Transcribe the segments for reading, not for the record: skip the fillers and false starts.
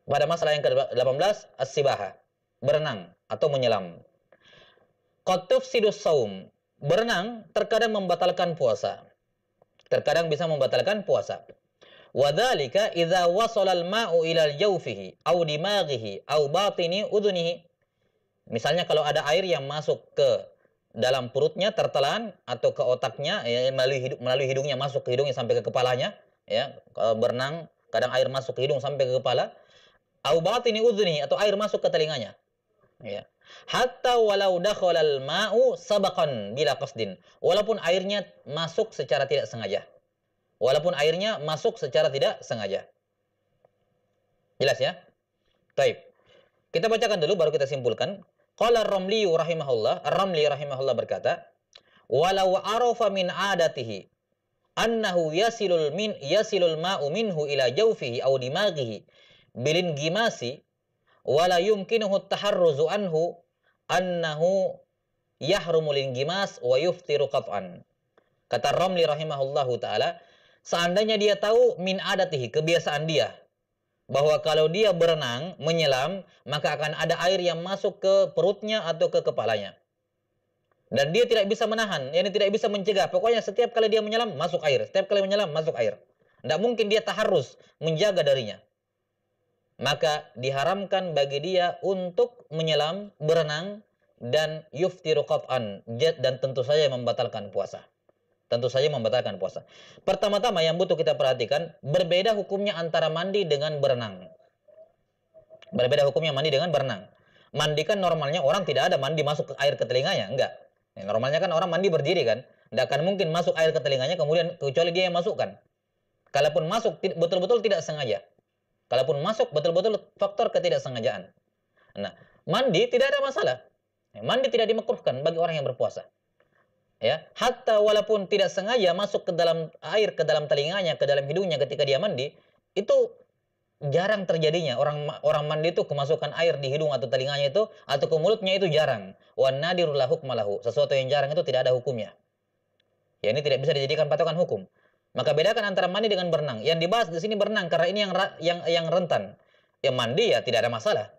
Pada masalah yang ke-18, as-sibaha, berenang atau menyelam. Qad tufsidus saum, berenang terkadang membatalkan puasa. Terkadang bisa membatalkan puasa. Wadzalika idza wasala al-ma'u ila al-jawfihi aw dimaghihi aw batini udhunihi. Misalnya kalau ada air yang masuk ke dalam perutnya tertelan atau ke otaknya ya, melalui hidungnya masuk ke hidungnya sampai ke kepalanya ya, berenang kadang air masuk ke hidung sampai ke kepala, au batini udhuni atau air masuk ke telinganya ya. Hatta walau dakhalal ma'u sabaqan bila qasdin, walaupun airnya masuk secara tidak sengaja. Walaupun airnya masuk secara tidak sengaja. Jelas ya? Baik. Kita bacakan dulu baru kita simpulkan. Qala Ar-Ramli rahimahullah, Ar-Ramli rahimahullah berkata, "Walau arafa min adatihi annahu yasilul ma'u minhu ila jawfihi aw dimaghihi bilin gimasi wala yumkinuhu at-taharruzu anhu annahu yahrumul ingimas wa yuftiru qat'an." Kata Ramli rahimahullahu taala, seandainya dia tahu min adatihi, kebiasaan dia, bahwa kalau dia berenang, menyelam, maka akan ada air yang masuk ke perutnya atau ke kepalanya. Dan dia tidak bisa menahan, yakni tidak bisa mencegah. Pokoknya setiap kali dia menyelam, masuk air. Setiap kali menyelam, masuk air. Tidak mungkin dia taharus menjaga darinya. Maka diharamkan bagi dia untuk menyelam, berenang, dan yuftiru qat'an, dan tentu saja membatalkan puasa. Tentu saja membatalkan puasa. Pertama-tama yang butuh kita perhatikan, berbeda hukumnya antara mandi dengan berenang. Berbeda hukumnya mandi dengan berenang. Mandi kan normalnya orang tidak ada mandi masuk ke air ke telinganya, enggak. Ya, normalnya kan orang mandi berdiri kan. Tidak akan mungkin masuk air ke telinganya kemudian kecuali dia yang masukkan. Kalaupun masuk betul-betul tidak sengaja. Kalaupun masuk betul-betul faktor ketidaksengajaan. Nah, mandi tidak ada masalah. Mandi tidak dimakruhkan bagi orang yang berpuasa. Ya, hatta walaupun tidak sengaja masuk ke dalam air, ke dalam telinganya, ke dalam hidungnya ketika dia mandi, itu jarang terjadinya. Orang mandi itu kemasukan air di hidung atau telinganya itu atau ke mulutnya itu jarang. Wan nadirul la hukma lahu. Sesuatu yang jarang itu tidak ada hukumnya. Ya, ini tidak bisa dijadikan patokan hukum. Maka bedakan antara mandi dengan berenang. Yang dibahas di sini berenang karena ini yang rentan. Yang mandi ya tidak ada masalah.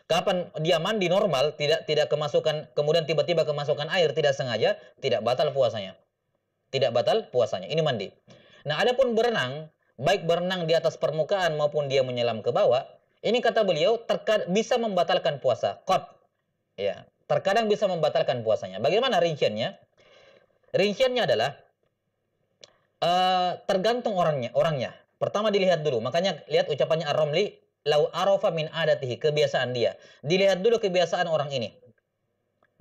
Kapan dia mandi normal, tidak kemasukan, kemudian tiba-tiba kemasukan air tidak sengaja, tidak batal puasanya. Tidak batal puasanya. Ini mandi. Nah, adapun berenang, baik berenang di atas permukaan maupun dia menyelam ke bawah, ini kata beliau bisa membatalkan puasa. Ya, terkadang bisa membatalkan puasanya. Bagaimana rinciannya? Rinciannya adalah tergantung orangnya. Pertama dilihat dulu. Makanya lihat ucapannya Ar-Ramli, lau arafa min adatihi, kebiasaan dia. Dilihat dulu kebiasaan orang ini.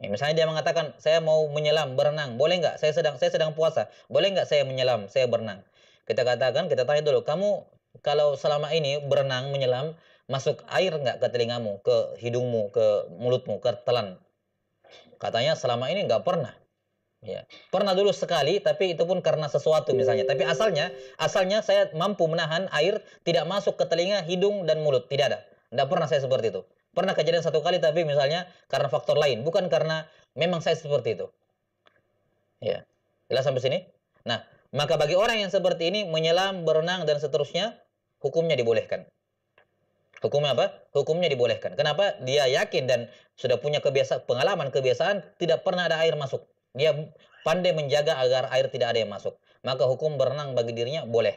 Ya, misalnya dia mengatakan, saya mau menyelam, berenang, boleh nggak? Saya sedang puasa, boleh nggak saya menyelam, saya berenang? Kita katakan, kita tanya dulu, kamu kalau selama ini berenang, menyelam, masuk air nggak ke telingamu, ke hidungmu, ke mulutmu, ke telan? Katanya selama ini nggak pernah. Ya, pernah dulu sekali, tapi itu pun karena sesuatu misalnya. Tapi asalnya saya mampu menahan air tidak masuk ke telinga, hidung dan mulut, tidak ada. Tidak pernah saya seperti itu. Pernah kejadian satu kali, tapi misalnya karena faktor lain, bukan karena memang saya seperti itu. Ya, jelas sampai sini. Nah, maka bagi orang yang seperti ini menyelam, berenang dan seterusnya, hukumnya dibolehkan. Hukumnya apa? Hukumnya dibolehkan. Kenapa? Dia yakin dan sudah punya pengalaman, kebiasaan, tidak pernah ada air masuk. Dia pandai menjaga agar air tidak ada yang masuk. Maka hukum berenang bagi dirinya boleh.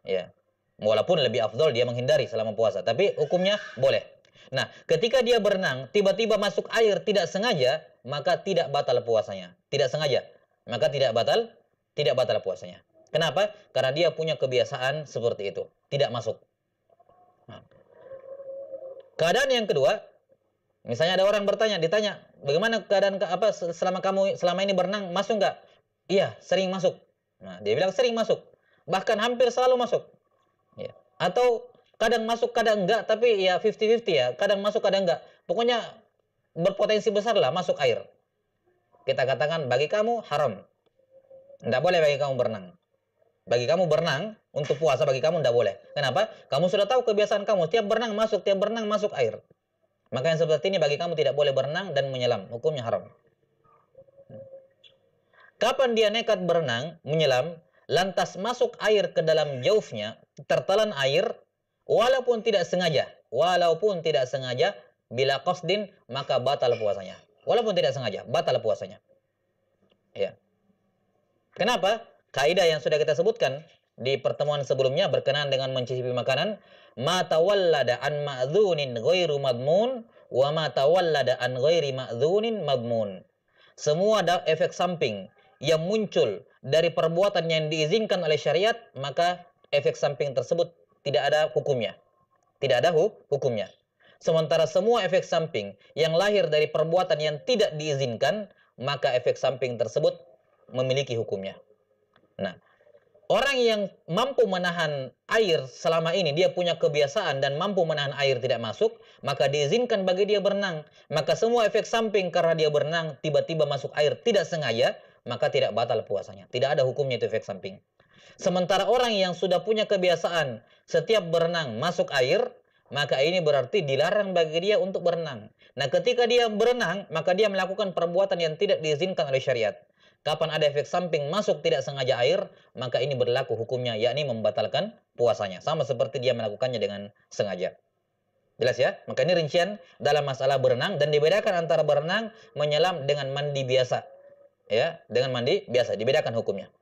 Ya. Walaupun lebih afdol dia menghindari selama puasa, tapi hukumnya boleh. Nah, ketika dia berenang, tiba-tiba masuk air tidak sengaja, maka tidak batal puasanya. Tidak sengaja, maka tidak batal puasanya. Kenapa? Karena dia punya kebiasaan seperti itu, tidak masuk. Nah, keadaan yang kedua, misalnya ada orang ditanya, bagaimana keadaan selama ini berenang, masuk nggak? Iya, sering masuk. Nah, dia bilang sering masuk, bahkan hampir selalu masuk. Ya. Atau kadang masuk, kadang enggak, tapi ya 50-50 ya, kadang masuk, kadang enggak. Pokoknya berpotensi besar lah masuk air. Kita katakan bagi kamu haram. Tidak boleh bagi kamu berenang. Bagi kamu berenang untuk puasa, bagi kamu tidak boleh. Kenapa? Kamu sudah tahu kebiasaan kamu, tiap berenang masuk air. Maka yang seperti ini bagi kamu tidak boleh berenang dan menyelam. Hukumnya haram. Kapan dia nekat berenang, menyelam, lantas masuk air ke dalam jaufnya, tertelan air, walaupun tidak sengaja, bila qasdin maka batal puasanya. Walaupun tidak sengaja, batal puasanya. Ya. Kenapa? Kaidah yang sudah kita sebutkan di pertemuan sebelumnya berkenaan dengan mencicipi makanan, ma tawallada an ma'dzunin ghairu madmun wa ma tawallada an ghairi ma'dzunin madmun. Semua efek samping yang muncul dari perbuatan yang diizinkan oleh syariat, maka efek samping tersebut tidak ada hukumnya. Tidak ada hukumnya. Sementara semua efek samping yang lahir dari perbuatan yang tidak diizinkan, maka efek samping tersebut memiliki hukumnya. Nah, orang yang mampu menahan air selama ini, dia punya kebiasaan dan mampu menahan air tidak masuk, maka diizinkan bagi dia berenang. Maka semua efek samping karena dia berenang, tiba-tiba masuk air tidak sengaja, maka tidak batal puasanya. Tidak ada hukumnya itu efek samping. Sementara orang yang sudah punya kebiasaan setiap berenang masuk air, maka ini berarti dilarang bagi dia untuk berenang. Nah, ketika dia berenang, maka dia melakukan perbuatan yang tidak diizinkan oleh syariat. Kapan ada efek samping masuk tidak sengaja air, maka ini berlaku hukumnya, yakni membatalkan puasanya. Sama seperti dia melakukannya dengan sengaja. Jelas ya? Maka ini rincian dalam masalah berenang, dan dibedakan antara berenang, menyelam dengan mandi biasa. Ya, dengan mandi biasa, dibedakan hukumnya.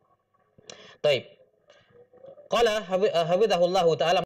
Taib. Qala hafidhahullahu ta'ala